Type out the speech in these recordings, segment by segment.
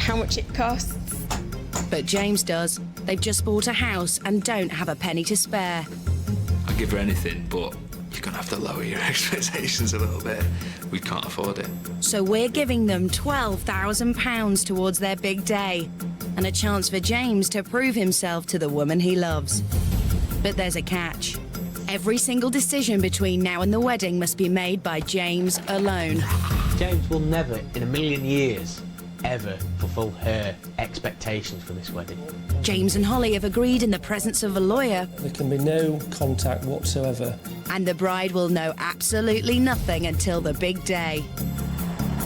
how much it costs. But James does. They've just bought a house and don't have a penny to spare. I'd give her anything, but you're going to have to lower your expectations a little bit. We can't afford it. So we're giving them £12,000 towards their big day, and a chance for James to prove himself to the woman he loves. But there's a catch. Every single decision between now and the wedding must be made by James alone. James will never, in a million years, ever fulfil her expectations for this wedding. James and Hollie have agreed in the presence of a lawyer. There can be no contact whatsoever. And the bride will know absolutely nothing until the big day.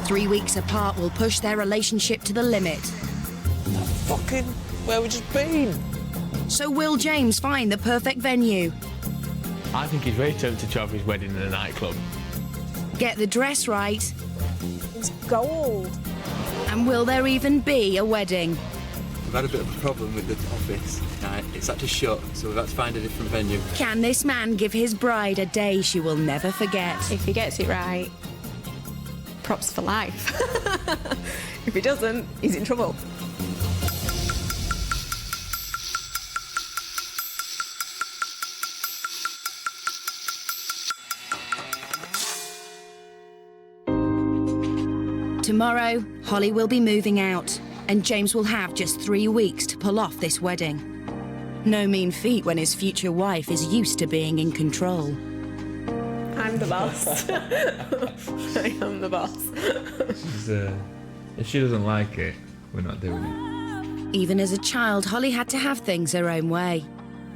3 weeks apart will push their relationship to the limit. Fucking where we just been? So will James find the perfect venue? I think he's very tempted to have his wedding in a nightclub. Get the dress right? It's gold. And will there even be a wedding? We've had a bit of a problem with the office tonight. It's had to shut, so we've had to find a different venue. Can this man give his bride a day she will never forget? If he gets it right, props for life. If he doesn't, he's in trouble. Tomorrow, Hollie will be moving out, and James will have just 3 weeks to pull off this wedding. No mean feat when his future wife is used to being in control. I'm the boss. I am the boss. If she doesn't like it, we're not doing it. Even as a child, Hollie had to have things her own way.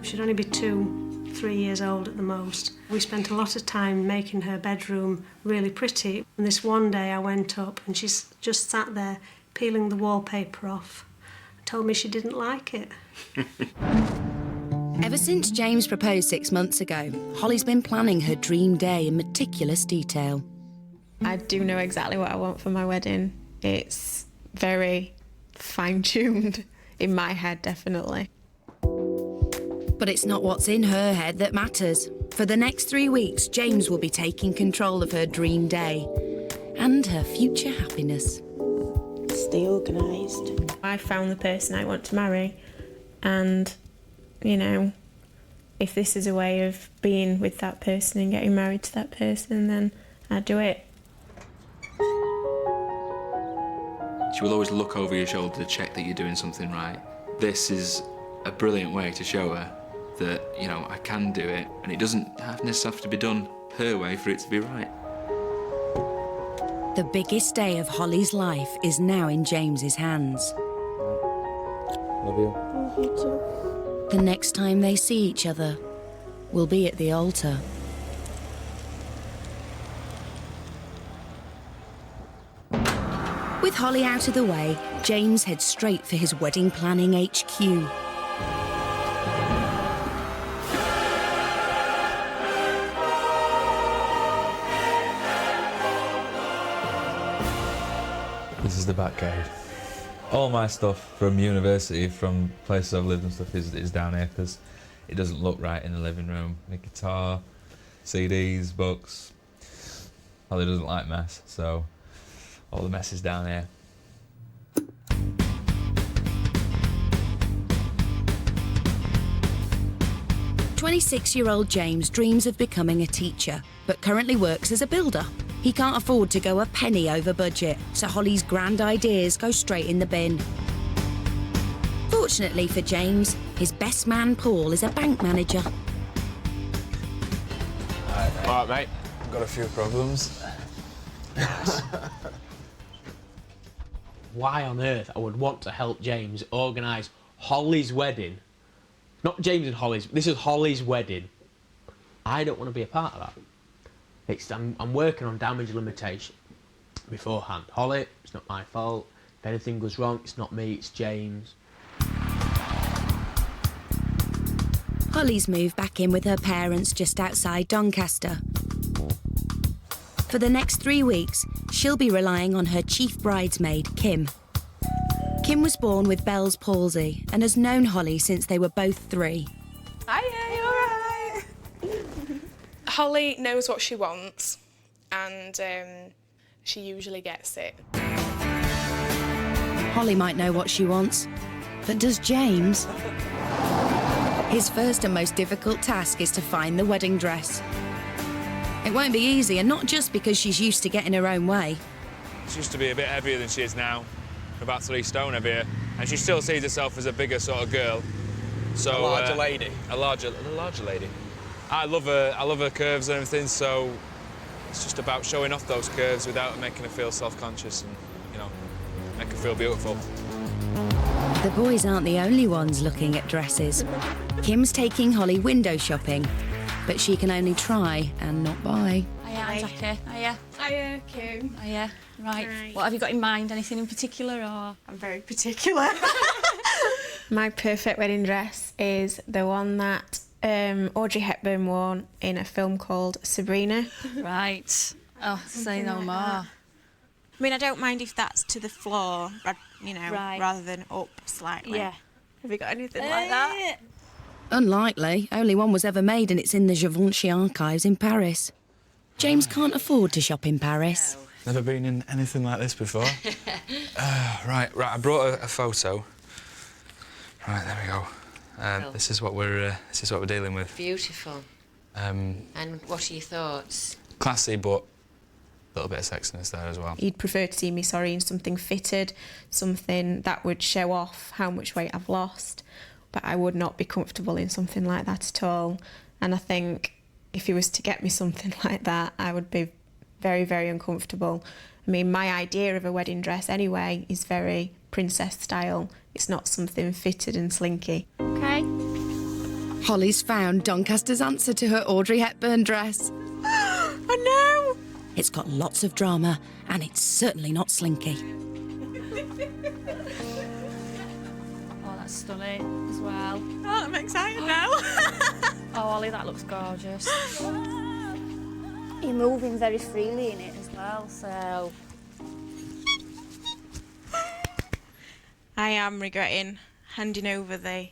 She'd only be 2-3 years old at the most. We spent a lot of time making her bedroom really pretty. And this one day I went up and she's just sat there peeling the wallpaper off. Told me she didn't like it. Ever since James proposed 6 months ago, Hollie's been planning her dream day in meticulous detail. I do know exactly what I want for my wedding. It's very fine-tuned in my head, definitely. But it's not what's in her head that matters. For the next 3 weeks, James will be taking control of her dream day and her future happiness. Stay organised. I found the person I want to marry, and, you know, if this is a way of being with that person and getting married to that person, then I'd do it. She will always look over your shoulder to check that you're doing something right. This is a brilliant way to show her that, you know, I can do it, and it doesn't necessarily have to be done her way for it to be right. The biggest day of Hollie's life is now in James's hands. Love you. Love you too. The next time they see each other will be at the altar. With Hollie out of the way, James heads straight for his wedding planning HQ. This is the back cave. All my stuff from university, from places I've lived and stuff, is down here because it doesn't look right in the living room. My guitar, CDs, books. Hollie doesn't like mess, so all the mess is down here. "26-year-old James dreams of becoming a teacher, but currently works as a builder. He can't afford to go a penny over budget, so Hollie's grand ideas go straight in the bin. Fortunately for James, his best man Paul is a bank manager. All right, mate. I've got a few problems. Why on earth I would want to help James organise Hollie's wedding? Not James and Hollie's. This is Hollie's wedding. I don't want to be a part of that. I'm working on damage limitation beforehand. Hollie, it's not my fault. If anything goes wrong, it's not me, it's James. Hollie's moved back in with her parents just outside Doncaster. For the next 3 weeks, she'll be relying on her chief bridesmaid, Kim. Kim was born with Bell's palsy and has known Hollie since they were both 3. Hiya, you all right? Hollie knows what she wants, and she usually gets it. Hollie might know what she wants, but does James? His first and most difficult task is to find the wedding dress. It won't be easy, and not just because she's used to getting her own way. She used to be a bit heavier than she is now, about 3 stone heavier, and she still sees herself as a bigger sort of girl. So A larger lady. A larger lady. I love her curves and everything, so it's just about showing off those curves without making her feel self-conscious and, you know, make her feel beautiful. The boys aren't the only ones looking at dresses. Kim's taking Hollie window shopping, but she can only try and not buy. Hiya, Jackie. Hiya. Hiya, Kim. Hiya. Right. Right. What have you got in mind? Anything in particular, or...? I'm very particular. My perfect wedding dress is the one that Audrey Hepburn wore in a film called Sabrina. Right. Oh, say no more. I mean, I don't mind if that's to the floor, you know, Right. rather than up slightly. Yeah. Have you got anything like that? Unlikely. Only one was ever made, and it's in the Givenchy archives in Paris. James can't afford to shop in Paris. Never been in anything like this before. Right, I brought a photo. Right, there we go. This is what we're dealing with. Beautiful. And what are your thoughts? Classy, but a little bit of sexiness there as well. He'd prefer to see me, in something fitted, something that would show off how much weight I've lost, but I would not be comfortable in something like that at all. And I think if he was to get me something like that, I would be very, very uncomfortable. I mean, my idea of a wedding dress anyway is very princess style. It's not something fitted and slinky. OK. Hollie's found Doncaster's answer to her Audrey Hepburn dress. I know! It's got lots of drama, and it's certainly not slinky. Oh, that's stunning as well. Oh, I'm excited now. Oh, Hollie, that looks gorgeous. You're moving very freely in it as well, so... I am regretting handing over the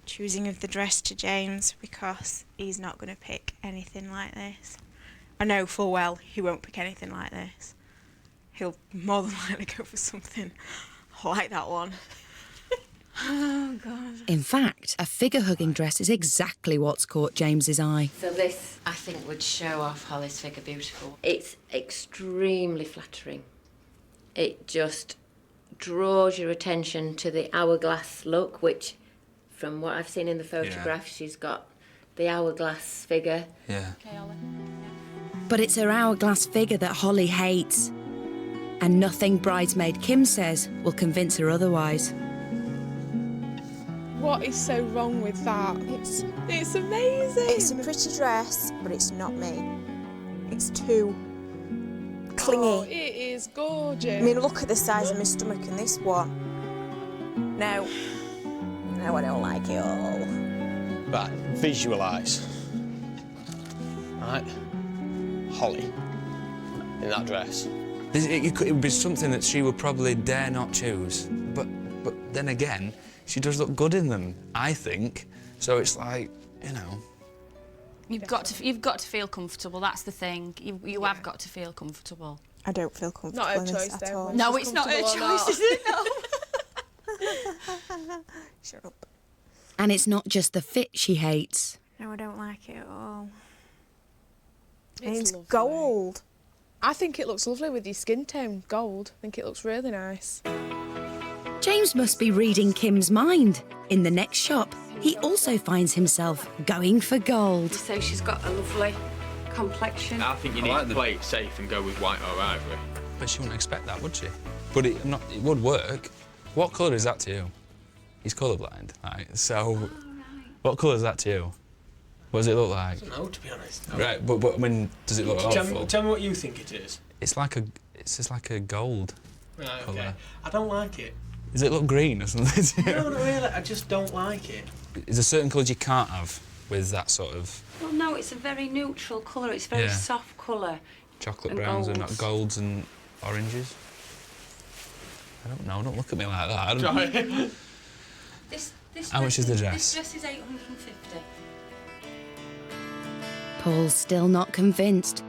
choosing of the dress to James because he's not going to pick anything like this. I know full well he won't pick anything like this. He'll more than likely go for something like that one. Oh, God. In fact, a figure-hugging dress is exactly what's caught James's eye. So this, I think, would show off Hollie's figure beautiful. It's extremely flattering. It just draws your attention to the hourglass look, which, from what I've seen in the photograph, she's got the hourglass figure. Yeah. OK, Hollie. But it's her hourglass figure that Hollie hates. And nothing bridesmaid Kim says will convince her otherwise. What is so wrong with that? It's amazing. It's a pretty dress, but it's not me. It's too clingy. Oh, it is gorgeous. I mean, look at the size of my stomach in this one. No, I don't like it all. Right, visualise. Right, Hollie in that dress. It would be something that she would probably dare not choose, but then again, she does look good in them, I think. So it's like, you know. You've got to feel comfortable. That's the thing. You have got to feel comfortable. I don't feel comfortable Not her in this choice, at though. all. No, it's not her choice, is it? No. Shut up. And it's not just the fit she hates. No, I don't like it at all. It's It's lovely. gold. I think it looks lovely with your skin tone, gold. I think it looks really nice. James must be reading Kim's mind. In the next shop, he also finds himself going for gold. So she's got a lovely complexion. I think you need to play it safe and go with white or ivory. But she wouldn't expect that, would she? But it would work. What colour is that to you? He's colourblind, right? So, what colour is that to you? What does it look like? I don't know, to be honest. Right, but I mean, does it look awful? Tell me what you think it is. It's just like a gold Right, colour. okay. I don't like it. Does it look green or something to you? No, not really. I just don't like it. Is there certain colours you can't have with that sort of Well, no, it's a very neutral colour. It's a very Yeah. soft colour. chocolate And browns and not golds. golds and oranges? I don't know, don't look at me like that. I don't This How much is the dress? This dress is £850. Paul's still not convinced.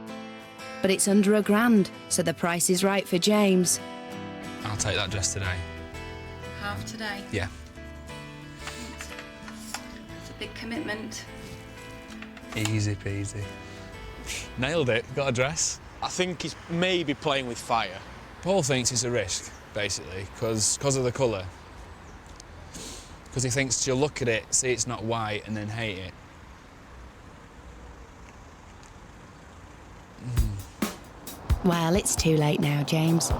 But it's under £1,000, so the price is right for James. I'll take that dress today. half today. Yeah. It's a big commitment. Easy peasy. Nailed it. Got a dress. I think he's maybe playing with fire. Paul thinks it's a risk, basically, because of the colour. Because he thinks she'll look at it, see it's not white, and then hate it. Well, it's too late now, James.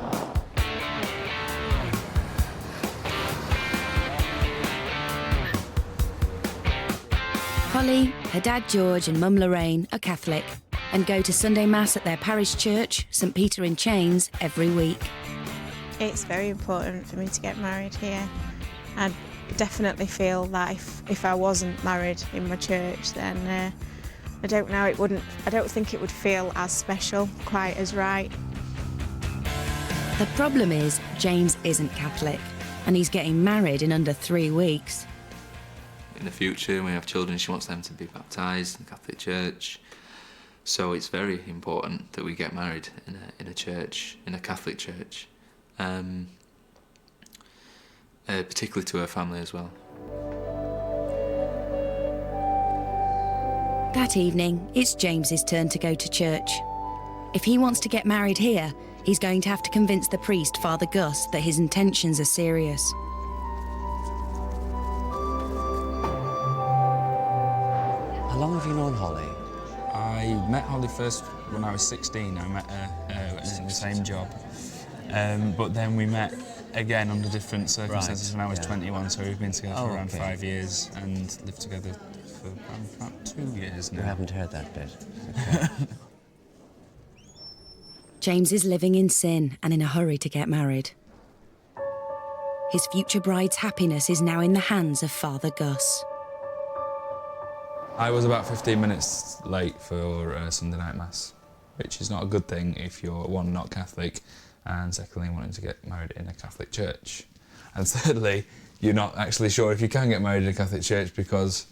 Hollie, her dad George and mum Lorraine are Catholic and go to Sunday Mass at their parish church, St Peter in Chains, every week. It's very important for me to get married here. I definitely feel that if I wasn't married in my church, then I don't know, I don't think it would feel as special, quite as right. The problem is James isn't Catholic and he's getting married in under 3 weeks. In the future, when we have children, she wants them to be baptised in the Catholic Church. So it's very important that we get married in a church, in a Catholic church, particularly to her family as well. That evening, it's James's turn to go to church. If he wants to get married here, he's going to have to convince the priest, Father Gus, that his intentions are serious. How long have you known Hollie? I met Hollie first when I was 16. I met her in the same job. But then we met again under different circumstances when I was 21, so we've been together for around 5 years and lived together for about 2 years now. You haven't heard that bit. Okay. James is living in sin and in a hurry to get married. His future bride's happiness is now in the hands of Father Gus. I was about 15 minutes late for Sunday night Mass, which is not a good thing if you're, one, not Catholic, and secondly, wanting to get married in a Catholic church. And thirdly, you're not actually sure if you can get married in a Catholic church because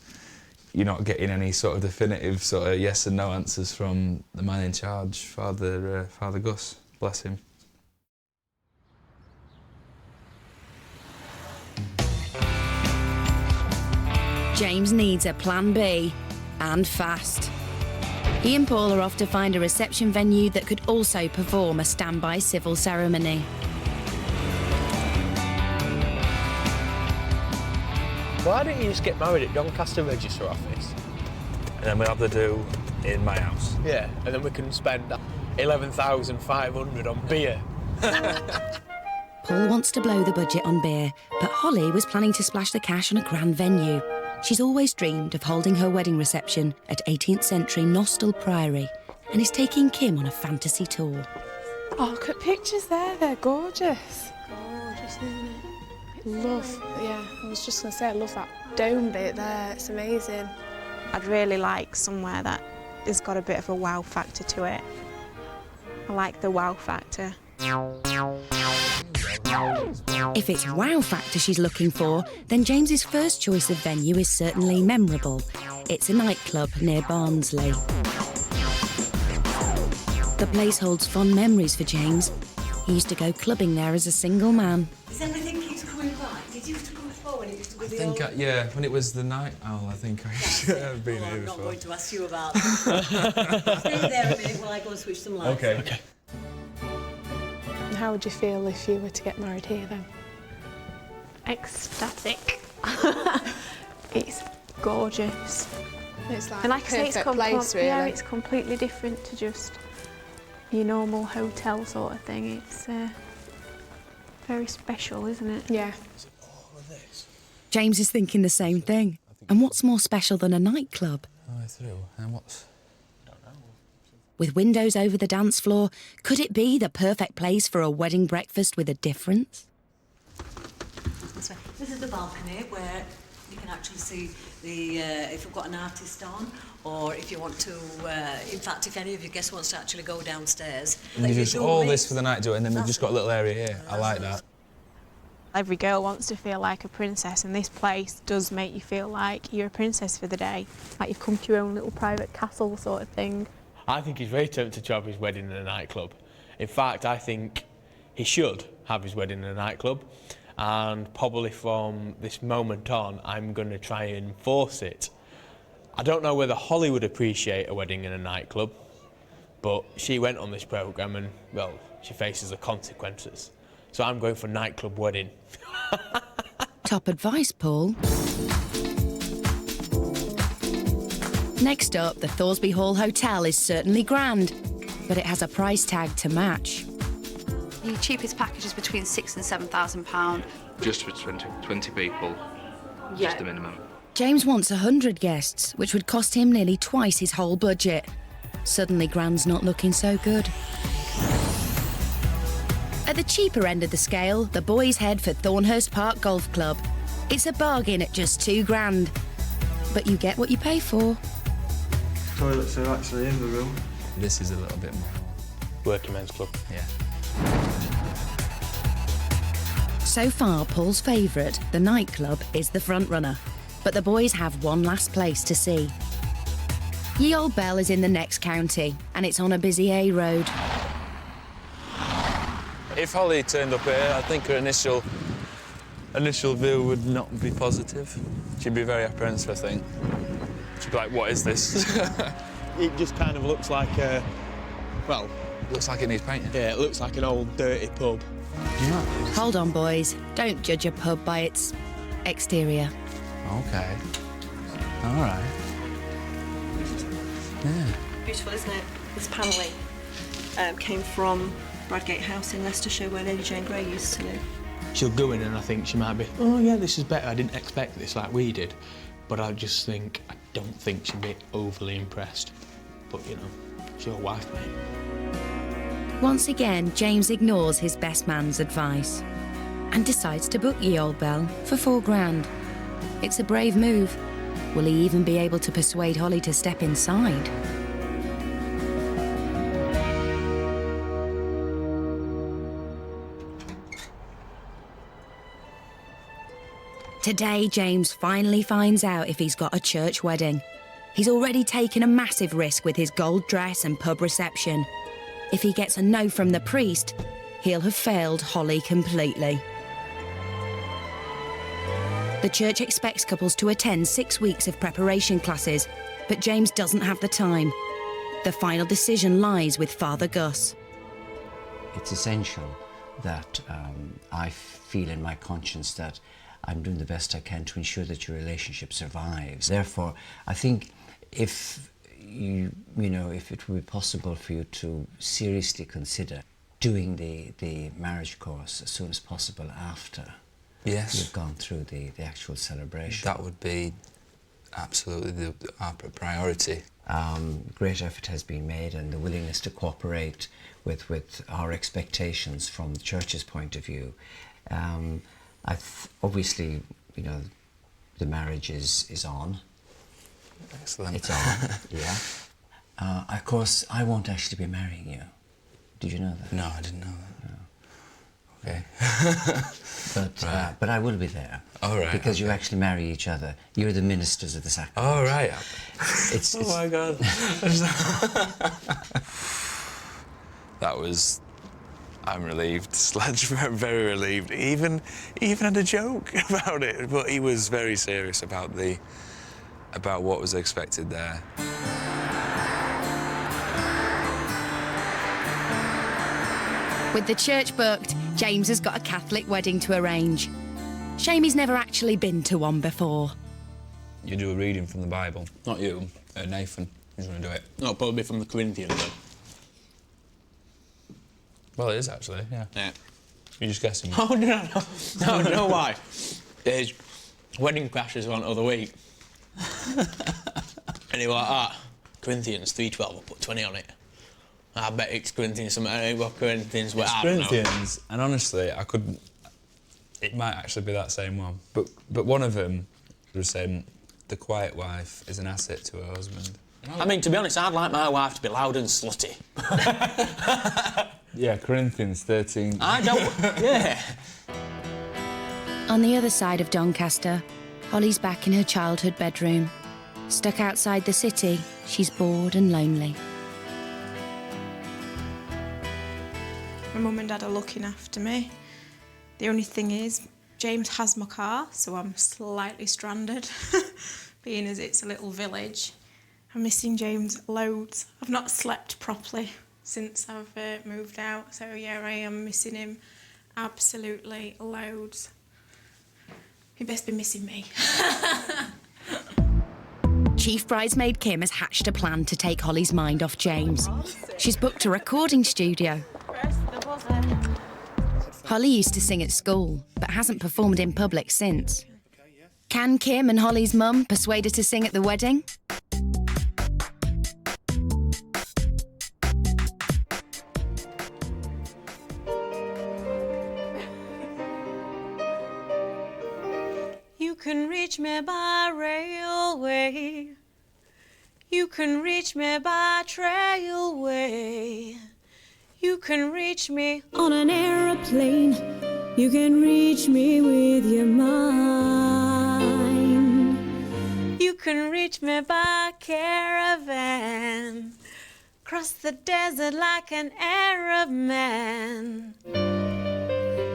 you're not getting any sort of definitive sort of yes and no answers from the man in charge, Father Gus, bless him. James needs a plan B, and fast. He and Paul are off to find a reception venue that could also perform a standby civil ceremony. Why don't you just get married at Doncaster Register Office? And then we'll have the do in my house. Yeah, and then we can spend 11,500 on beer. Paul wants to blow the budget on beer, but Hollie was planning to splash the cash on a grand venue. She's always dreamed of holding her wedding reception at 18th century Nostell Priory and is taking Kim on a fantasy tour. Oh, look at pictures there, they're gorgeous. Gorgeous, isn't it? Love, yeah, I was just going to say, I love that dome bit there, it's amazing. I'd really like somewhere that has got a bit of a wow factor to it. I like the wow factor. If it's wow factor she's looking for, then James's first choice of venue is certainly memorable. It's a nightclub near Barnsley. The place holds fond memories for James. He used to go clubbing there as a single man. Does everything keeps coming back? Did you have to come before when it used to be the I think, yeah, when it was the night owl, I think I should have been here before. I'm not going to ask you about that. Stay there a minute while I go and switch some lights. Okay. And how would you feel if you were to get married here then? Ecstatic. It's gorgeous. It's like And like I say, perfect place, really. Yeah, it's completely different to just your normal hotel sort of thing. It's very special, isn't it? Yeah. James is thinking the same thing. And what's more special than a nightclub? And what's... With windows over the dance floor, could it be the perfect place for a wedding breakfast with a difference? This is the balcony where you can actually see the if you've got an artist on, or if you want to. In fact, if any of your guests wants to actually go downstairs, And you just all this for the night, do it, and then we've just got a little area here. I like that. Every girl wants to feel like a princess, and this place does make you feel like you're a princess for the day. Like you've come to your own little private castle sort of thing. I think he's very tempted to have his wedding in a nightclub. In fact, I think he should have his wedding in a nightclub. and probably from this moment on, I'm going to try and enforce it. I don't know whether Hollie would appreciate a wedding in a nightclub, but she went on this programme and, well, she faces the consequences. So I'm going for nightclub wedding. Top advice, Paul. Next up, the Thoresby Hall Hotel is certainly grand, but it has a price tag to match. The cheapest package is between £6,000 and £7,000. Just for 20 people, just the minimum. James wants 100 guests, which would cost him nearly twice his whole budget. Suddenly, grand's not looking so good. At the cheaper end of the scale, the boys head for Thornhurst Park Golf Club. It's a bargain at just £2,000. But you get what you pay for. Toilets are actually in the room. This is a little bit more working men's club. Yeah. So far, Paul's favourite, the nightclub, is the front runner. But the boys have one last place to see. Ye Old Bell is in the next county, and it's on a busy A road. If Hollie turned up here, I think her initial view would not be positive. She'd be very apprehensive, I think. She'd be like, what is this? It just kind of looks like a... well... Looks like it needs painting. Yeah, it looks like an old, dirty pub. Yeah. Hold on, boys. Don't judge a pub by its exterior. OK. All right. Yeah. Beautiful, isn't it? This panelling came from Bradgate House in Leicestershire, where Lady Jane Grey used to live. She'll go in and I think she might be, oh yeah, this is better. I didn't expect this like we did. But I just think, I don't think she'll be overly impressed. But, you know, she's your wife, mate. Once again, James ignores his best man's advice and decides to book Ye Old Bell for £4,000. It's a brave move. Will he even be able to persuade Hollie to step inside? Today, James finally finds out if he's got a church wedding. He's already taken a massive risk with his gold dress and pub reception. If he gets a no from the priest, he'll have failed Hollie completely. The church expects couples to attend 6 weeks of preparation classes, but James doesn't have the time. The final decision lies with Father Gus. It's essential that I feel in my conscience that I'm doing the best I can to ensure that your relationship survives. Therefore, I think if if it would be possible for you to seriously consider doing the marriage course as soon as possible after you've gone through the actual celebration. That would be absolutely our priority. Great effort has been made, and the willingness to cooperate with our expectations from the church's point of view. Obviously, the marriage is on. Excellent. It's on, yeah. Of course, I won't actually be marrying you. Did you know that? No, I didn't know that. No. Okay. But I will be there. All right. Because you actually marry each other. You're the ministers of the sacrament. All right. It's oh my God. That was... I'm relieved. Sledge, very relieved. Even had a joke about it, but he was very serious about what was expected there. With the church booked, James has got a Catholic wedding to arrange. Shame he's never actually been to one before. You do a reading from the Bible. Not you, Nathan. He's going to do it. No, probably from the Corinthians then. Well, it is actually, yeah. Yeah. You're just guessing. Oh, no, you know why? His wedding crashes on other week. And he was like, Corinthians 3:12, I'll put 20 on it. I bet it's Corinthians something. I don't know what Corinthians were. It's Corinthians, and honestly, I couldn't... It might actually be that same one. But one of them was saying, the quiet wife is an asset to her husband. I mean, to be honest, I'd like my wife to be loud and slutty. Yeah, Corinthians 13. I don't... yeah. On the other side of Doncaster, Hollie's back in her childhood bedroom. Stuck outside the city, she's bored and lonely. My mum and dad are looking after me. The only thing is, James has my car, so I'm slightly stranded, being as it's a little village. I'm missing James loads. I've not slept properly since I've moved out, so yeah, I am missing him absolutely loads. He best be missing me. Chief bridesmaid Kim has hatched a plan to take Hollie's mind off James. She's booked a recording studio. Hollie used to sing at school, but hasn't performed in public since. Can Kim and Hollie's mum persuade her to sing at the wedding? You can reach me by railway. You can reach me by trailway. You can reach me on an aeroplane. You can reach me with your mind. You can reach me by caravan. Cross the desert like an Arab man.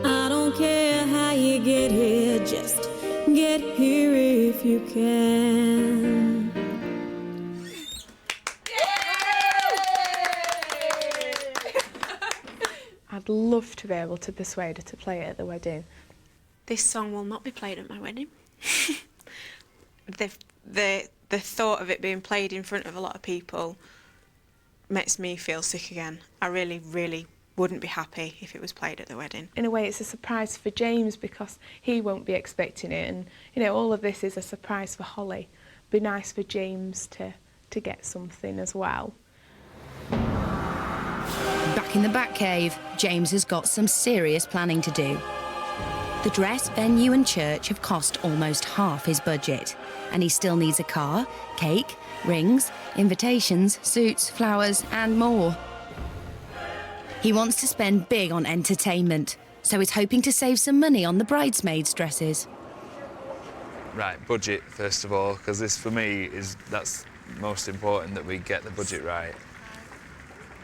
I don't care how you get here, just get here if you can. I'd love to be able to persuade her to play it at the wedding. This song will not be played at my wedding. The thought of it being played in front of a lot of people makes me feel sick again. I really, really wouldn't be happy if it was played at the wedding. In a way, it's a surprise for James because he won't be expecting it, and you know, all of this is a surprise for Hollie. Be nice for James to get something as well. Back in the Batcave, James has got some serious planning to do. The dress, venue and church have cost almost half his budget, and he still needs a car, cake, rings, invitations, suits, flowers and more. He wants to spend big on entertainment, so he's hoping to save some money on the bridesmaids' dresses. Right, budget first of all, because this for me that's most important, that we get the budget right.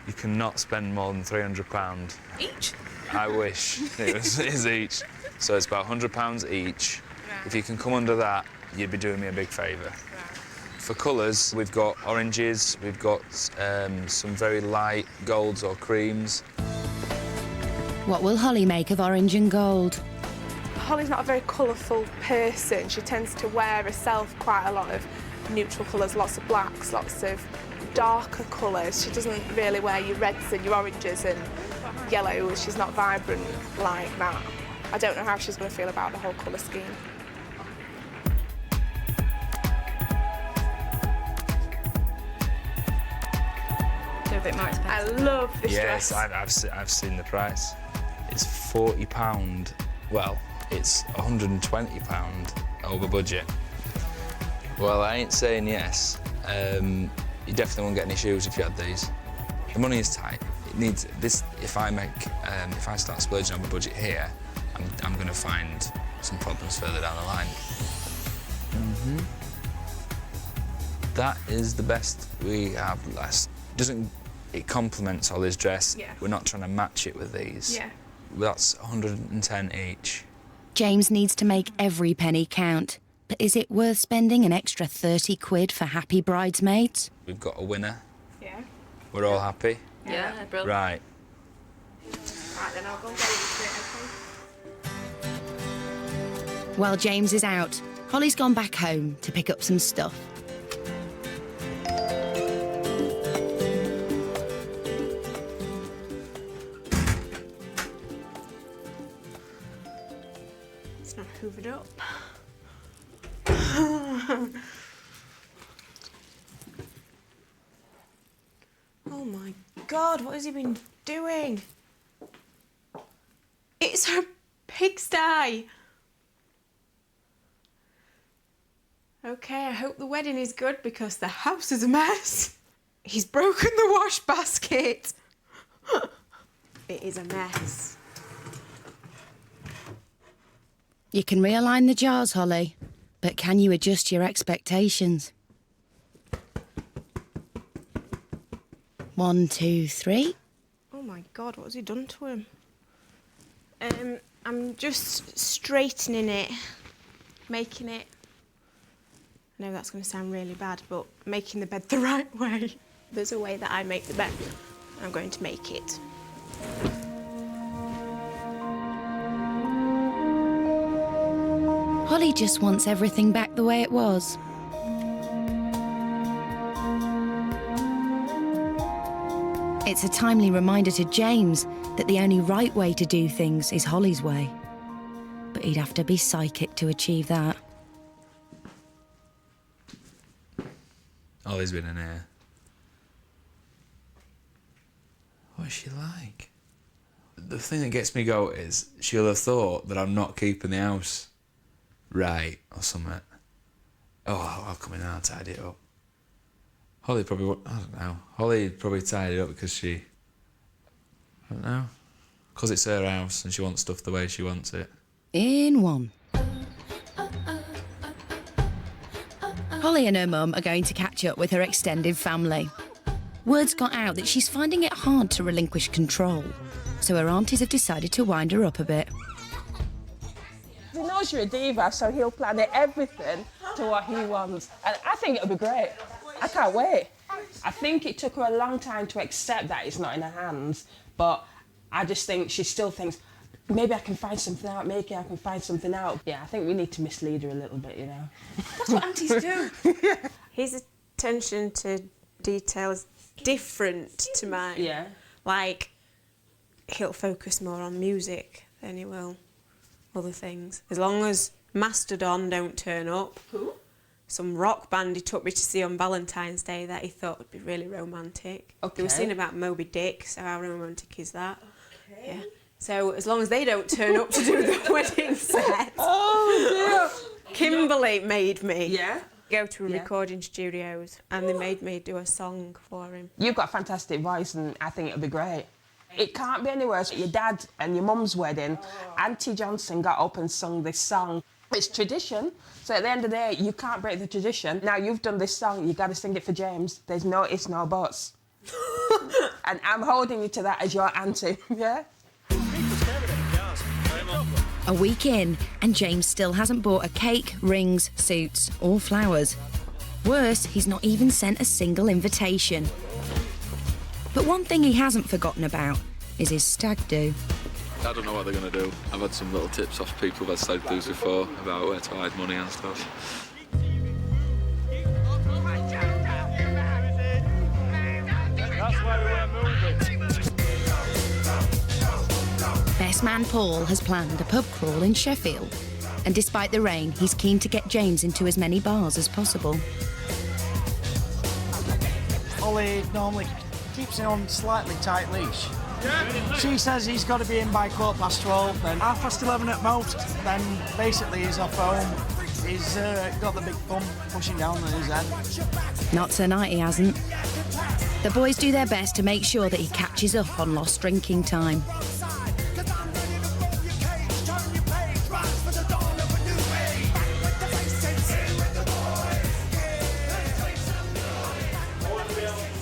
You cannot spend more than £300. Each? I wish it is each. So it's about £100 each. Right. If you can come under that, you'd be doing me a big favour. Right. For colours, we've got oranges, we've got some very light golds or creams. What will Hollie make of orange and gold? Hollie's not a very colourful person. She tends to wear herself quite a lot of neutral colours, lots of blacks, lots of darker colours. She doesn't really wear your reds and your oranges and yellows. She's not vibrant like that. I don't know how she's going to feel about the whole colour scheme. They're a bit more expensive. I love this dress. Yes, I've seen the price. It's £40. Well, it's £120 over budget. Well, I ain't saying yes. You definitely won't get any shoes if you had these. The money is tight. It needs this. If I start splurging on my budget here, I'm going to find some problems further down the line. That is the best we have last. It complements Hollie's dress. Yeah. We're not trying to match it with these. Yeah. That's 110 each. James needs to make every penny count. But is it worth spending an extra 30 quid for happy bridesmaids? We've got a winner. Yeah. We're all happy? Yeah, brilliant. Right. Right, then I'll go and get into it, okay? While James is out, Hollie's gone back home to pick up some stuff. It's not hoovered up. Oh my God, what has he been doing? It's a pigsty. Okay, I hope the wedding is good because the house is a mess. He's broken the wash basket. It is a mess. You can realign the jars, Hollie, but can you adjust your expectations? 1, 2, 3. Oh my God, what has he done to him? I'm just straightening it, making it... I know that's going to sound really bad, but making the bed the right way. There's a way that I make the bed, and I'm going to make it. Hollie just wants everything back the way it was. It's a timely reminder to James that the only right way to do things is Hollie's way. But he'd have to be psychic to achieve that. Hollie's been in here. What's she like? The thing that gets me go is she'll have thought that I'm not keeping the house right or something. Oh, I'll come in and I'll tidy it up. Hollie probably won't, I don't know. Hollie probably tidied it up because she... I don't know. Because it's her house and she wants stuff the way she wants it. In one. Hollie and her mum are going to catch up with her extended family. Word's got out that she's finding it hard to relinquish control, so her aunties have decided to wind her up a bit. He knows you're a diva, so he'll plan everything to what he wants. And I think it'll be great. I can't wait. I think it took her a long time to accept that it's not in her hands, but I just think she still thinks, maybe I can find something out, maybe I can find something out. Yeah, I think we need to mislead her a little bit, you know. That's what aunties do. His attention to detail is different to mine. Yeah. Like, he'll focus more on music than he will other things. As long as Mastodon don't turn up. Who? Some rock band he took me to see on Valentine's Day that he thought would be really romantic. Okay. They were singing about Moby Dick, so how romantic is that? Okay. Yeah. So as long as they don't turn up to do the wedding set. Oh dear. Kimberly made me. Yeah. Go to recording studios, and they made me do a song for him. You've got a fantastic voice, and I think it'll be great. It can't be any worse. At your dad and your mum's wedding, Auntie Johnson got up and sung this song. It's tradition, so at the end of the day, you can't break the tradition. Now you've done this song, you got to sing it for James. There's no ifs, no buts. And I'm holding you to that as your auntie, yeah? A week in, and James still hasn't bought a cake, rings, suits, or flowers. Worse, he's not even sent a single invitation. But one thing he hasn't forgotten about is his stag do. I don't know what they're going to do. I've had some little tips off people who've had stag do's before about where to hide money and stuff. Best man Paul has planned a pub crawl in Sheffield, and despite the rain, he's keen to get James into as many bars as possible. Hollie normally keeps him on slightly tight leash. She says he's got to be in by 12:15, then 11:30 at most, then basically he's off home. He's got the big thumb pushing down on his head. Not tonight, he hasn't. The boys do their best to make sure that he catches up on lost drinking time.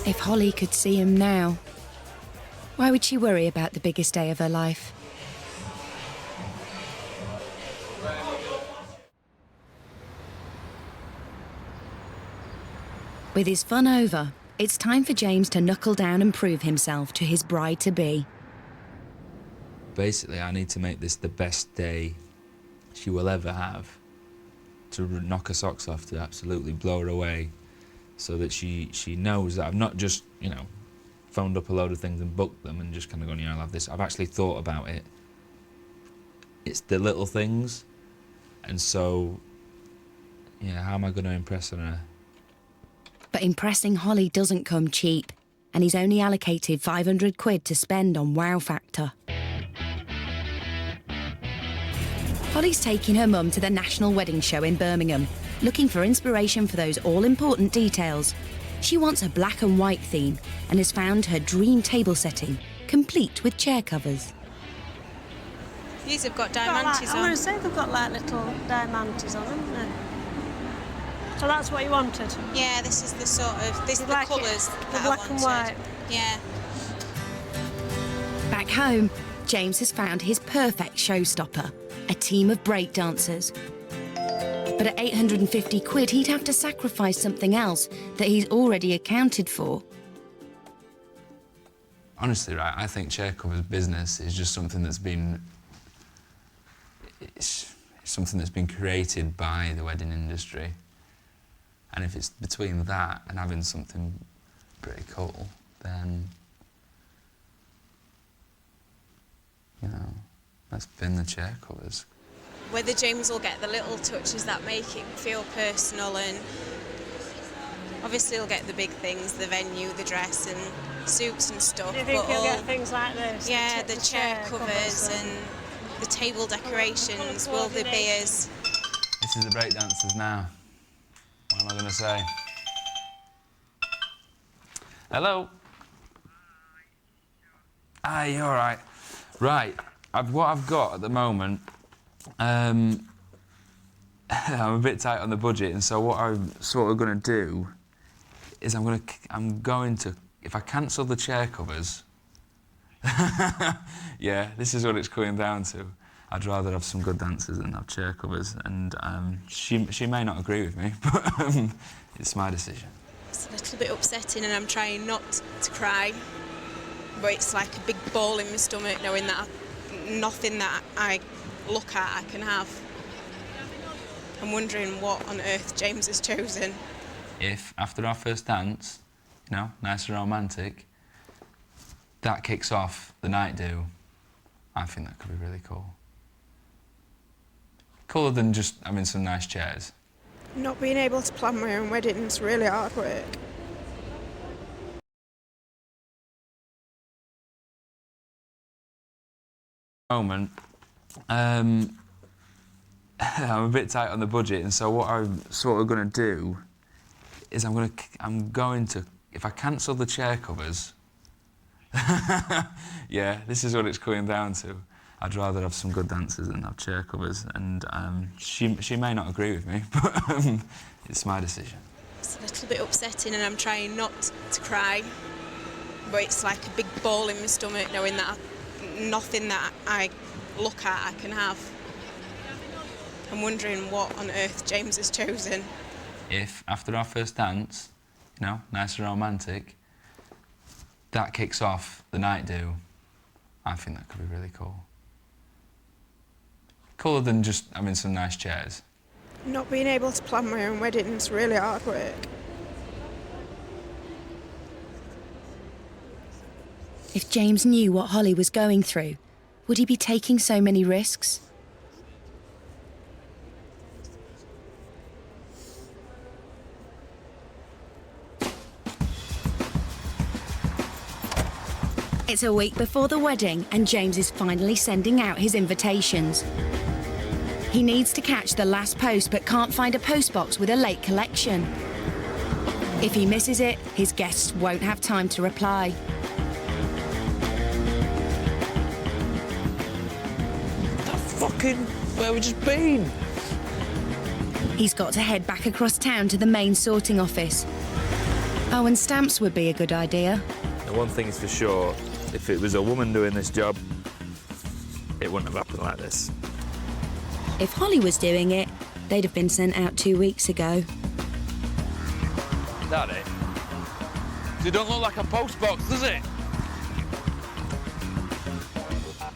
If Hollie could see him now, why would she worry about the biggest day of her life? With his fun over, it's time for James to knuckle down and prove himself to his bride-to-be. Basically, I need to make this the best day she will ever have, to knock her socks off, to absolutely blow her away, so that she knows that I've not just, you know, phoned up a load of things and booked them and just kind of gone, yeah, I'll have this. I've actually thought about it. It's the little things, and so, yeah, how am I going to impress her? But impressing Hollie doesn't come cheap, and he's only allocated 500 quid to spend on Wow Factor. Hollie's taking her mum to the National Wedding Show in Birmingham, looking for inspiration for those all-important details. She wants a black and white theme and has found her dream table setting, complete with chair covers. These have got diamantes I'm on. going to say they've got like little diamantes on, haven't they? So that's what you wanted? Yeah, this is the sort of, these are the colours that I black and white. Yeah. Back home, James has found his perfect showstopper, a team of breakdancers. But at 850 quid, he'd have to sacrifice something else that he's already accounted for. Honestly, right, I think chair covers business is just something that's been... It's something that's been created by the wedding industry. And if it's between that and having something pretty cool, then, you know, let's bin the chair covers. Whether James will get the little touches that make it feel personal, and obviously he'll get the big things, the venue, the dress and suits and stuff. Do you think but he'll get things like this? Yeah, the chair covers and the table decorations, will there be as... This is the breakdancers now. What am I going to say? Hello? Hi, you all right? Right, what I've got at the moment, I'm a bit tight on the budget, and so what I'm sort of going to do is I'm going to, if I cancel the chair covers, yeah, this is what it's coming down to. I'd rather have some good dancers than have chair covers, and she may not agree with me, but it's my decision. It's a little bit upsetting, and I'm trying not to cry, but it's like a big ball in my stomach knowing that nothing that I look at I can have. I'm wondering what on earth James has chosen. If, after our first dance, you know, nice and romantic, that kicks off the night do, I think that could be really cool. Cooler than just having some nice chairs. Not being able to plan my own wedding is really hard work. Moment, I'm a bit tight on the budget, and so what I'm sort of going to do is I'm going to, if I cancel the chair covers, yeah, this is what it's coming down to. I'd rather have some good dancers than have chair covers, and she may not agree with me, but it's my decision. It's a little bit upsetting, and I'm trying not to cry, but it's like a big ball in my stomach knowing that nothing that I look at I can have. I'm wondering what on earth James has chosen. If, after our first dance, you know, nice and romantic, that kicks off the night do, I think that could be really cool. Cooler than just having some nice chairs. Not being able to plan my own wedding is really hard work. If James knew what Hollie was going through, would he be taking so many risks? It's a week before the wedding, and James is finally sending out his invitations. He needs to catch the last post, but can't find a postbox with a late collection. If he misses it, his guests won't have time to reply. Fucking where we just been? He's got to head back across town to the main sorting office. Oh, and stamps would be a good idea. And one thing is for sure, if it was a woman doing this job, it wouldn't have happened like this. If Hollie was doing it, they'd have been sent out 2 weeks ago. Is that it? It don't look like a postbox, does it?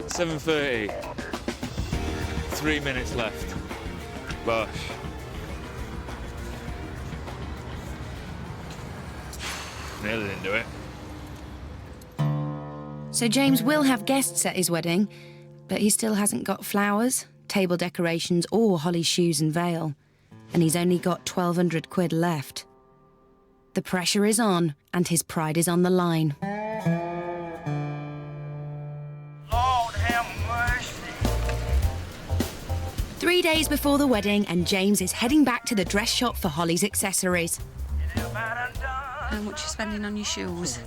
7:30. 3 minutes left. Bosh. Nearly didn't do it. So James will have guests at his wedding, but he still hasn't got flowers, table decorations or Hollie's shoes and veil. And he's only got 1,200 quid left. The pressure is on, and his pride is on the line. Lord have mercy. 3 days before the wedding, and James is heading back to the dress shop for Hollie's accessories. How much are you spending on your shoes?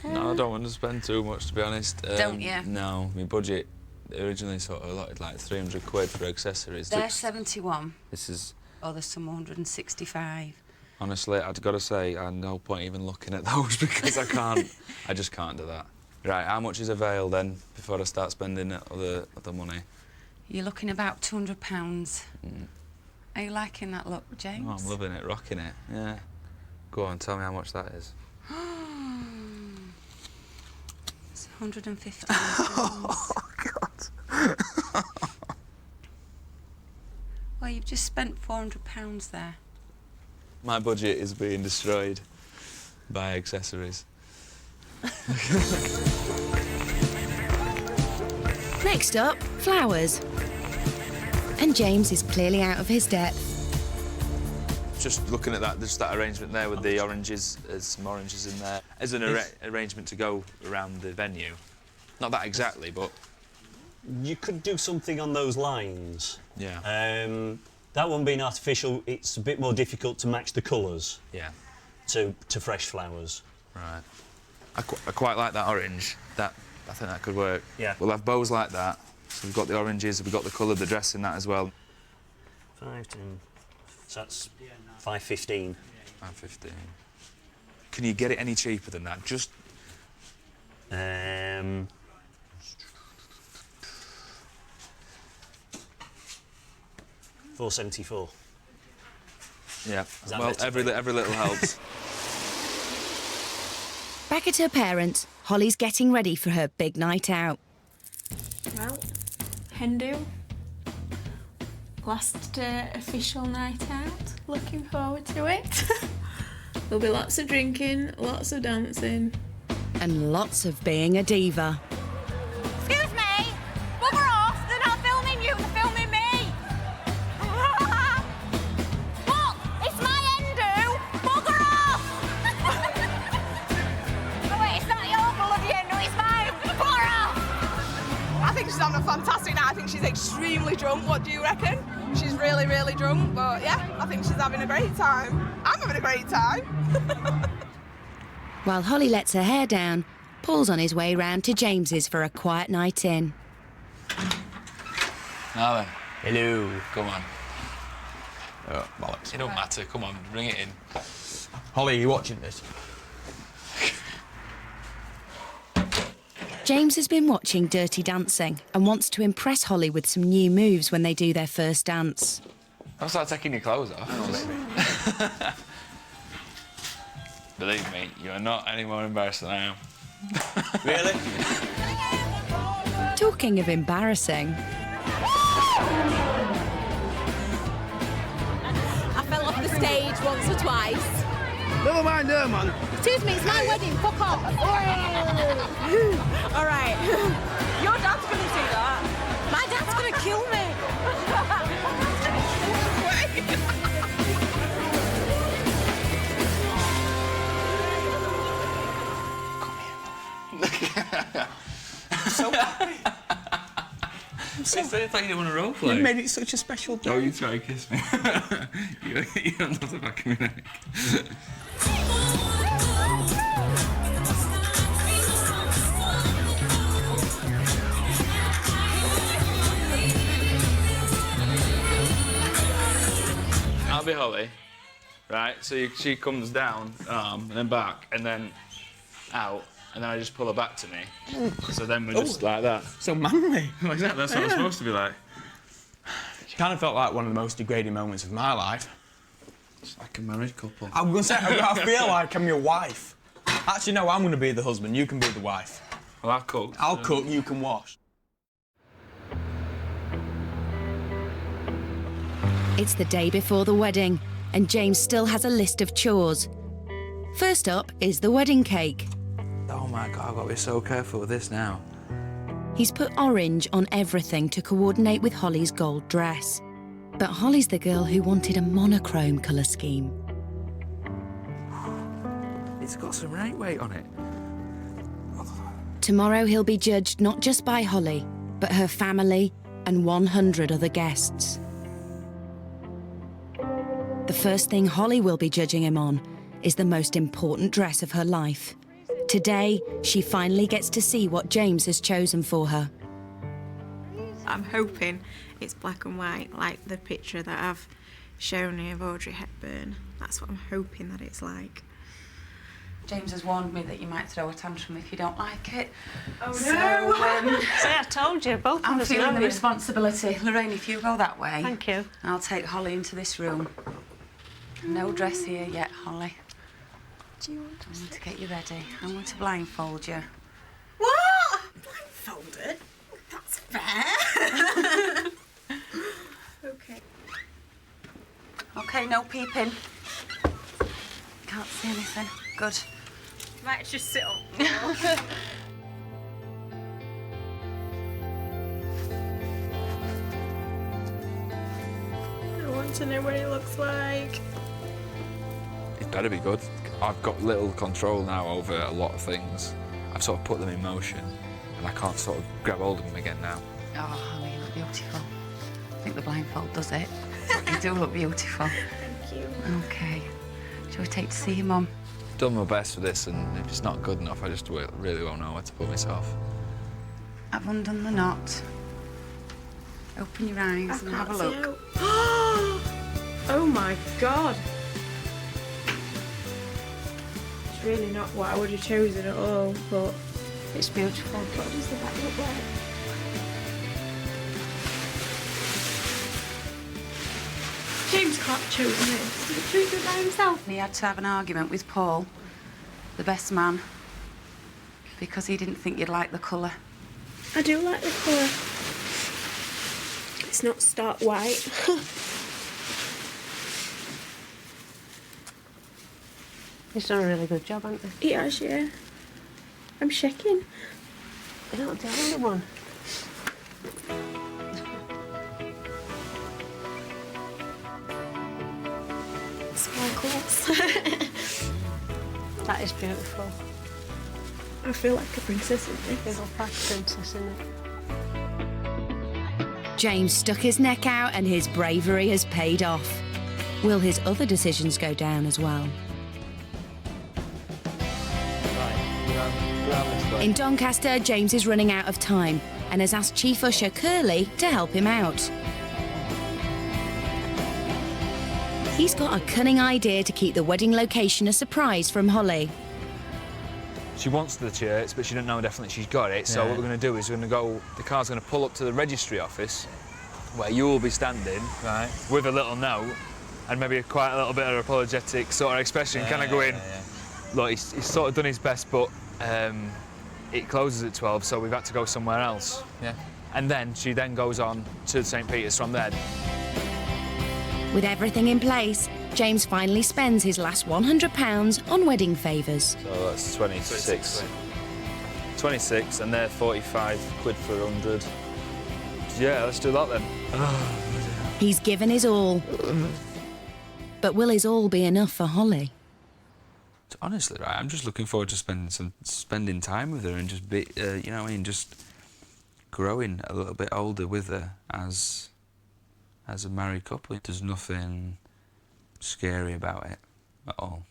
No, I don't want to spend too much, to be honest. Don't you? No, my budget originally sort of allotted like 300 quid for accessories. They're 71. This is... Oh, there's some 165. Honestly, I've got to say, I no point even looking at those because I just can't do that. Right, how much is a veil then, before I start spending other money? You're looking about £200. Are you liking that look, James? Oh, I'm loving it, rocking it, yeah. Go on, tell me how much that is. It's £150. Oh, God. Well, you've just spent £400 there. My budget is being destroyed by accessories. Next up, flowers. And James is clearly out of his depth. Just looking at that, just that arrangement there with the oranges, there's some oranges in there. As an arrangement to go around the venue. Not that exactly, but... You could do something on those lines. Yeah. That one being artificial, it's a bit more difficult to match the colours. Yeah. To fresh flowers. Right. I quite like that orange. I think that could work. Yeah. We'll have bows like that. So we've got the oranges, we've got the colour, the dress in that as well. 5, 10... So that's 5.15. 5.15. Can you get it any cheaper than that? Just... 4.74. Yeah. that Well, better? every little helps. Back at her parents', Holly's getting ready for her big night out. Well, hen do. Last official night out. Looking forward to it. There'll be lots of drinking, lots of dancing. And lots of being a diva. Excuse me! Bugger off! They're not filming you, they're filming me! Look! It's my endo! Bugger off! Oh wait, it's not your bloody endo, it's mine! Bugger off! I think she's having a fantastic night. I think she's extremely drunk. What do you reckon? She's really, really drunk, but yeah, I think she's having a great time. I'm having a great time. While Holly lets her hair down, Paul's on his way round to James's for a quiet night in. Now then. Hello. Come on. Oh, bollocks. It don't matter. Come on, bring it in. Holly, are you watching this? James has been watching Dirty Dancing and wants to impress Holly with some new moves when they do their first dance. I'll start taking your clothes off. Believe me, you are not any more embarrassed than I am. Really? Talking of embarrassing. I fell off the stage once or twice. Never mind her, man. Excuse me, it's my wedding, fuck off. All right. Your dad's gonna see that. My dad's gonna kill me. So happy. I thought you didn't want to role play. You made it such a special day. Oh, you try to kiss me. you don't know the back of my neck. I'll be Holly, right? So she comes down, and then back, and then out, and then I just pull her back to me. So then we're just like that. So manly. Well, exactly, that's what I'm supposed to be like. She kind of felt like one of the most degrading moments of my life. It's like a married couple. I'm going to say, I feel like I'm your wife. Actually, no, I'm going to be the husband, you can be the wife. Well, I'll cook. I'll cook, you can wash. It's the day before the wedding, and James still has a list of chores. First up is the wedding cake. Oh my God, I've got to be so careful with this now. He's put orange on everything to coordinate with Holly's gold dress. But Holly's the girl who wanted a monochrome colour scheme. It's got some right weight on it. Tomorrow he'll be judged not just by Holly, but her family and 100 other guests. The first thing Holly will be judging him on is the most important dress of her life. Today, she finally gets to see what James has chosen for her. I'm hoping it's black and white, like the picture that I've shown you of Audrey Hepburn. That's what I'm hoping that it's like. James has warned me that you might throw a tantrum if you don't like it. Oh, so, no. See, I told you, both of I'm us feeling know the you. responsibility. Lorraine, if you go that way... Thank you. I'll take Hollie into this room. No dress here yet, Hollie. Do you want I want to get you ready. I'm going to blindfold you. What? Blindfolded? That's fair. Okay. OK, no peeping. Can't see anything. Good. Might just sit up. I want to know what it looks like. It better be good. I've got little control now over a lot of things. I've sort of put them in motion, and I can't sort of grab hold of them again now. Oh, Hollie, you look beautiful. I think the blindfold does it. You do look beautiful. Thank you. OK. Shall we take to see your mum? I've done my best for this, and if it's not good enough, I just really won't know where to put myself. I've undone the knot. Open your eyes and have a look. Oh my God. It's really not what I would have chosen at all, but It's beautiful. what does the back look like? James can't have chosen this. He chose it by himself. He had to have an argument with Paul, the best man, because he didn't think you'd like the colour. I do like the colour. It's not stark white. He's done a really good job, hasn't he? He has, yeah. I'm shaking. You're not the only one. Sparkles. That is beautiful. I feel like a princess in this. Little fat princess, isn't it? James stuck his neck out and his bravery has paid off. Will his other decisions go down as well? In Doncaster, James is running out of time and has asked Chief Usher Curly to help him out. He's got a cunning idea to keep the wedding location a surprise from Hollie. She wants the church, but she doesn't know definitely she's got it. So Yeah. what we're going to do is we're going to go. The car's going to pull up to the registry office, where you will be standing, Right. with a little note, and maybe quite a little bit of apologetic sort of expression, kind of going, look, he's sort of done his best, but it closes at 12, so we've had to go somewhere else. Yeah. And then she then goes on to St. Peter's from there. With everything in place, James finally spends his last £100 on wedding favours. So that's 26. 26, and they're 45 quid for 100. Yeah, let's do that then. He's given his all. But will his all be enough for Hollie? Honestly, right, I'm just looking forward to spending time with her and just be, you know what I mean, just growing a little bit older with her as a married couple. There's nothing scary about it at all.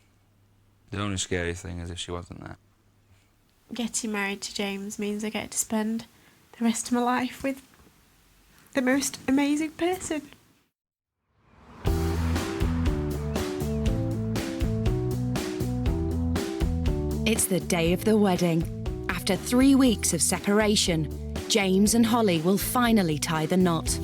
The only scary thing is if she wasn't there. Getting married to James means I get to spend the rest of my life with the most amazing person. It's the day of the wedding. After 3 weeks of separation, James and Hollie will finally tie the knot.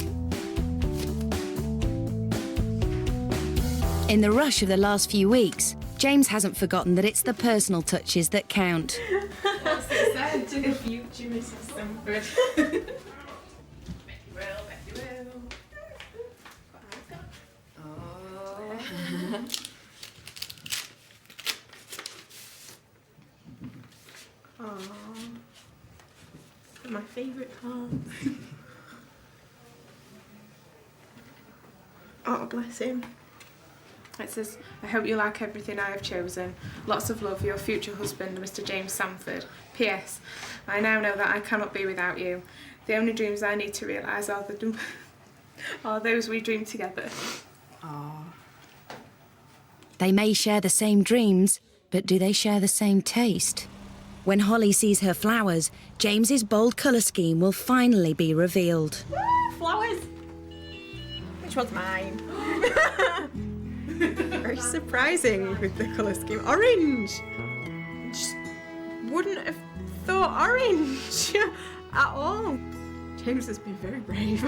In the rush of the last few weeks, James hasn't forgotten that it's the personal touches that count. What's it said to the future Mrs. Stamford? Betty will. Oh, my favourite part. Oh, bless him. It says, I hope you like everything I have chosen. Lots of love, your future husband, Mr. James Sanford. P.S. I now know that I cannot be without you. The only dreams I need to realise are those we dream together. Oh. They may share the same dreams, but do they share the same taste? When Hollie sees her flowers, James's bold colour scheme will finally be revealed. Flowers. Which one's mine? Very surprising with the colour scheme. Orange. wouldn't have thought orange at all. James has been very brave.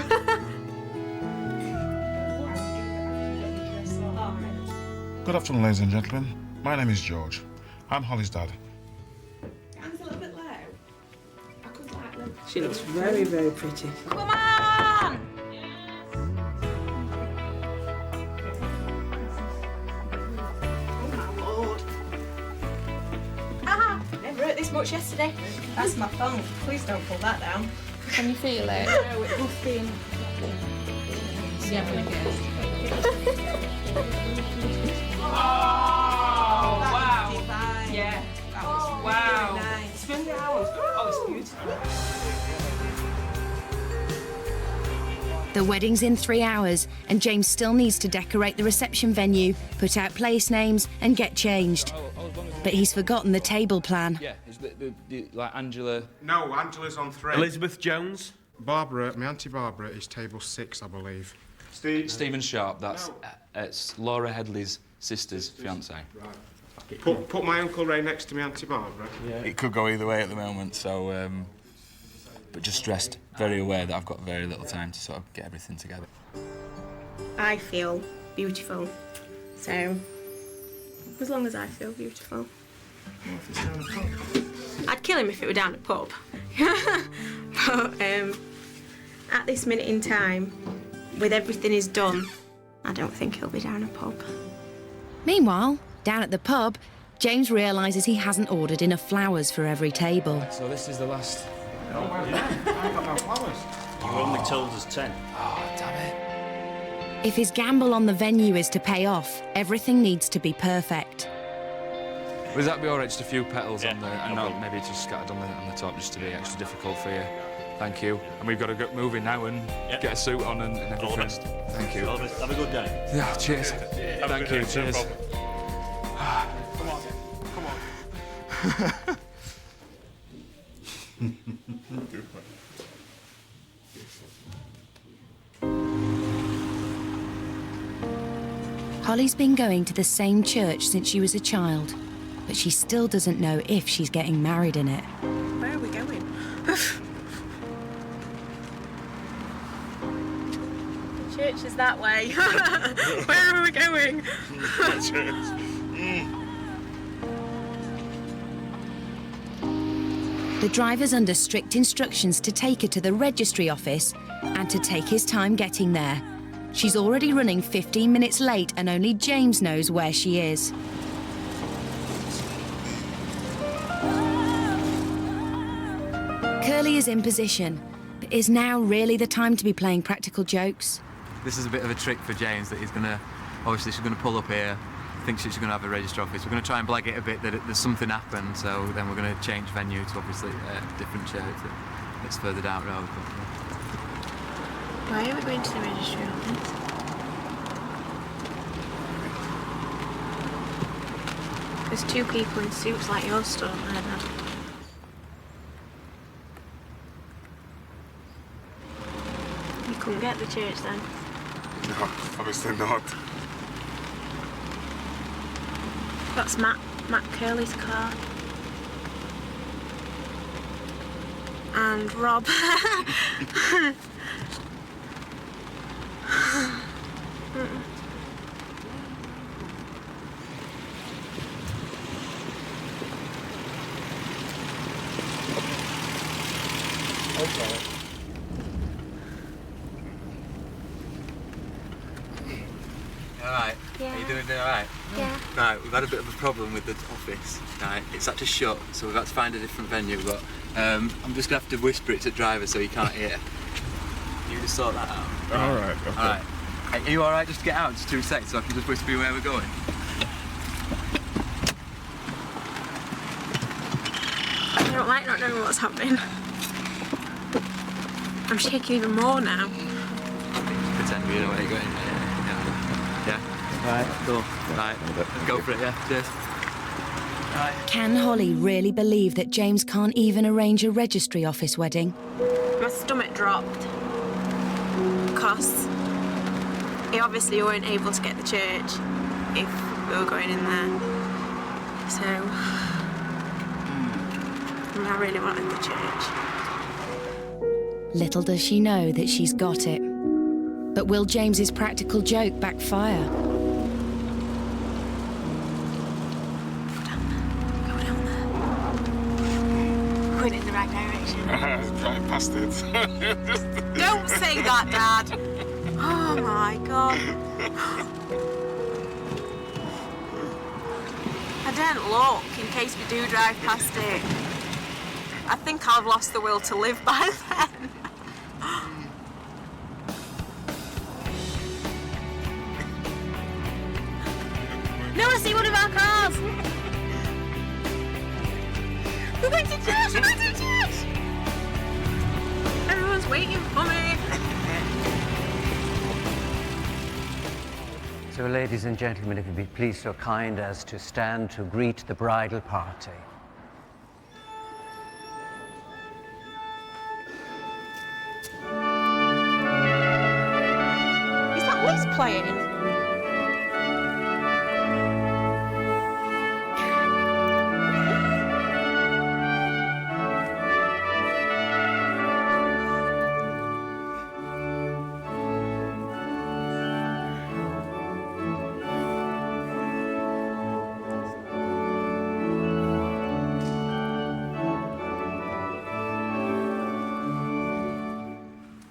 Good afternoon, ladies and gentlemen. My name is George. I'm Hollie's dad. Hands a little bit low. I could like them. She looks very, very pretty. Come on! Never hurt this much yesterday. That's my phone. Please don't pull that down. Can you feel it? No, it must be in... Yeah, I'm gonna Oh, wow. Divine. Yeah. That was Wow. really nice. Spin the hours. Oh, it's beautiful. The wedding's in 3 hours, and James still needs to decorate the reception venue, put out place names, and get changed. But he's forgotten the table plan. Yeah, is like Angela... No, Angela's on 3. Elizabeth Jones? Barbara, my Auntie Barbara, is table 6, I believe. Stephen Sharp, that's it's Laura Headley's sister's fiancé. Right. Put my Uncle Ray next to my Auntie Barbara. Yeah. It could go either way at the moment, so... but just stressed, very aware that I've got very little time to sort of get everything together. I feel beautiful. So, as long as I feel beautiful. Well, if it's down a pub. I'd kill him if it were down a pub. But at this minute in time, with everything is done, I don't think he'll be down a pub. Meanwhile, down at the pub, James realises he hasn't ordered enough flowers for every table. So this is the last... Oh, well, I ain't got no flowers. You only told us 10. Oh, damn it. If his gamble on the venue is to pay off, everything needs to be perfect. Would that be all right, just a few petals on the... and no not maybe just scattered on the top, just to be extra difficult for you. Thank you. And we've got to get moving now and get a suit on and everything. All the best. Thank you. All the best. Have a good day. Yeah, cheers. Thank you, cheers. Come on. Come on. Hollie's been going to the same church since she was a child, but she still doesn't know if she's getting married in it. Where are we going? The church is that way. Where are we going? The driver's under strict instructions to take her to the registry office and to take his time getting there. She's already running 15 minutes late and only James knows where she is. Curly is in position, but is now really the time to be playing practical jokes? This is a bit of a trick for James that he's going to... Obviously, she's going to pull up here, thinks she's going to have a registry office. We're going to try and blag it a bit that there's something happened, so then we're going to change venue to obviously a different church that's further down the road. Why are we going to the registry office? There's 2 people in suits like yours stood on there now. You couldn't get the church then? No, obviously not. That's Matt Curley's car. And Rob. Okay. Alright? Yeah. Are you doing alright? Yeah. Right, we've had a bit of a problem with the office. Right, it's had to shut, so we've had to find a different venue, but I'm just going to have to whisper it to the driver so he can't hear. You just sort that out. Alright, okay. Alright. Are you alright just to get out just 2 seconds so I can just whisper you where we're going? I don't like not knowing what's happening. I'm shaking even more now. Pretend we know where you're going. Yeah. Right, cool. Right, go for it, yeah. Cheers. Right. Can Hollie really believe that James can't even arrange a registry office wedding? My stomach dropped because he obviously weren't able to get the church if we were going in there. So And I really wanted the church. Little does she know that she's got it. But will James's practical joke backfire? Going in the right direction. Drive past it. Don't say that, Dad. Oh my God. I don't look in case we do drive past it. I think I've lost the will to live by then. No, I see one of our cars. We're going to church! We're going to church! Everyone's waiting for me. So, ladies and gentlemen, if you'd be please so kind as to stand to greet the bridal party. Is that Liz playing?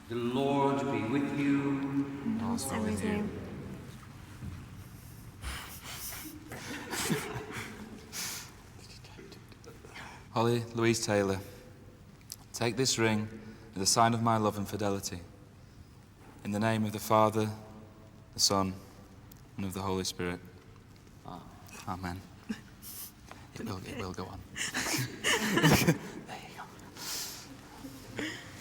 The Lord be with you. Also with you. Hollie Louise Taylor, take this ring as a sign of my love and fidelity. In the name of the Father, the Son, and of the Holy Spirit. Amen. It will go on.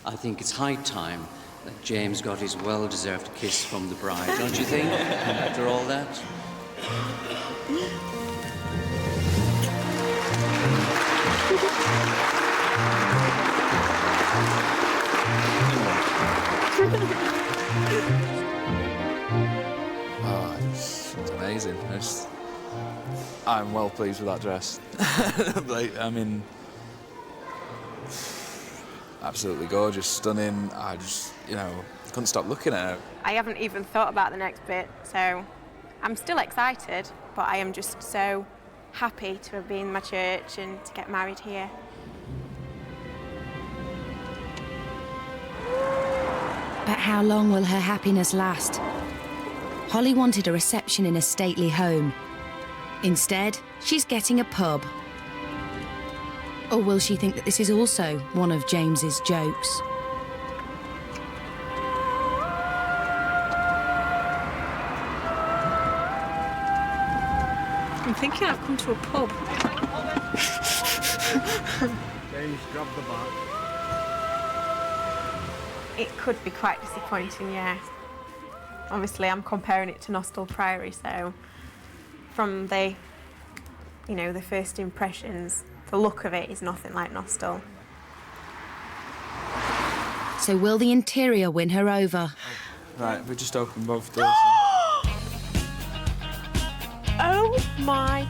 I think it's high time that James got his well-deserved kiss from the bride, don't you think? After all that? Oh, it's amazing. I'm well pleased with that dress. I mean, absolutely gorgeous, stunning. I just, couldn't stop looking at it. I haven't even thought about the next bit, so I'm still excited, but I am just so happy to be in my church and to get married here. But how long will her happiness last? Hollie wanted a reception in a stately home. Instead, she's getting a pub. Or will she think that this is also one of James's jokes? I'm thinking I've come to a pub. James, grab the bag. It could be quite disappointing, yeah. Obviously, I'm comparing it to Nostell Priory, so from the first impressions, the look of it is nothing like Nostell. So will the interior win her over? Right, we just opened both doors. Oh my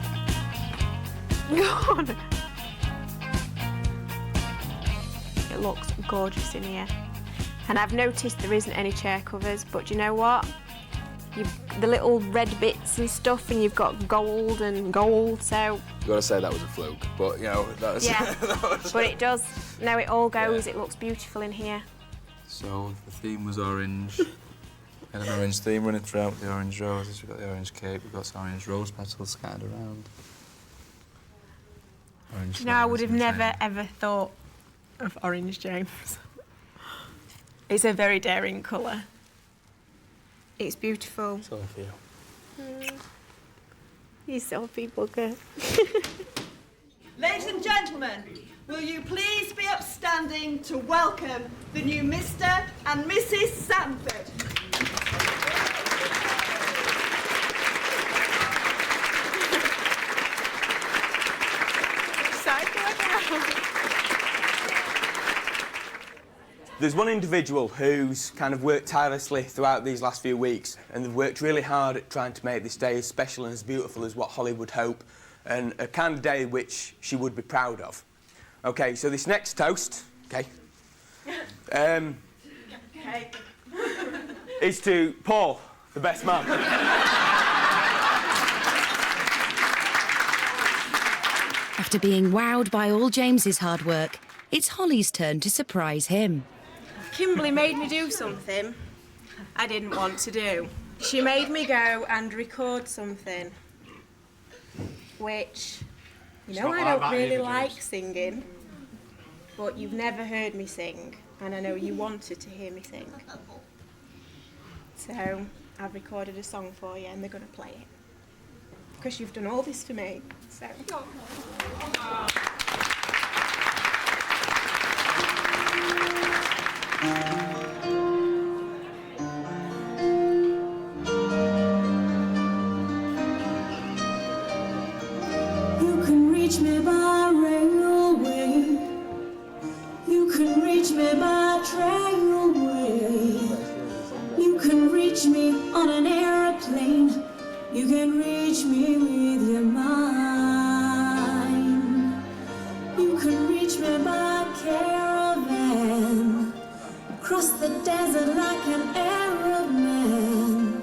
God! It looks gorgeous in here. And I've noticed there isn't any chair covers, but do you know what? The little red bits and stuff, and you've got gold, so... You've got to say that was a fluke, but, that was... Yeah, that was... but it does. No, it all goes. Yeah. It looks beautiful in here. So, the theme was orange. We had an orange theme running throughout the orange roses. We've got the orange cake, we've got some orange rose petals scattered around. Orange I would have never, ever thought of orange, James. It's a very daring colour. It's beautiful. Sophia. You Sophie bugger. Ladies and gentlemen, will you please be upstanding to welcome the new Mr. and Mrs. Sanford? There's one individual who's kind of worked tirelessly throughout these last few weeks, and they've worked really hard at trying to make this day as special and as beautiful as what Hollie would hope, and a kind of day which she would be proud of. Okay, so this next toast, okay, is to Paul, the best man. After being wowed by all James's hard work, it's Hollie's turn to surprise him. Kimberly made me do something I didn't want to do. She made me go and record something, which, you know, I don't really like singing, but you've never heard me sing, and I know you wanted to hear me sing. So I've recorded a song for you, and they're going to play it. Because you've done all this for me, so... You can reach me by railway. You can reach me by trailway. You can reach me on an airplane. You can reach me with your mind. You can reach me by caravan. Across the desert like an Arab man.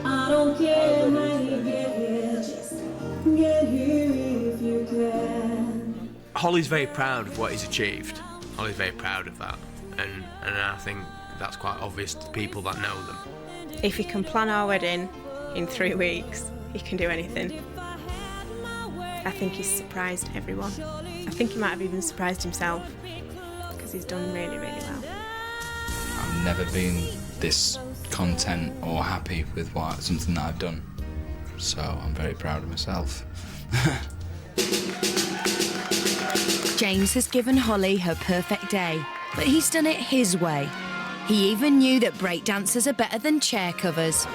I don't care how you get here, just get here if you can. Hollie's very proud of what he's achieved. Hollie's very proud of that, and I think that's quite obvious to people that know them. If he can plan our wedding in 3 weeks, he can do anything. I think he's surprised everyone. I think he might have even surprised himself, because he's done really, really well. I've never been this content or happy with something that I've done, so I'm very proud of myself. James has given Hollie her perfect day, but he's done it his way. He even knew that breakdancers are better than chair covers.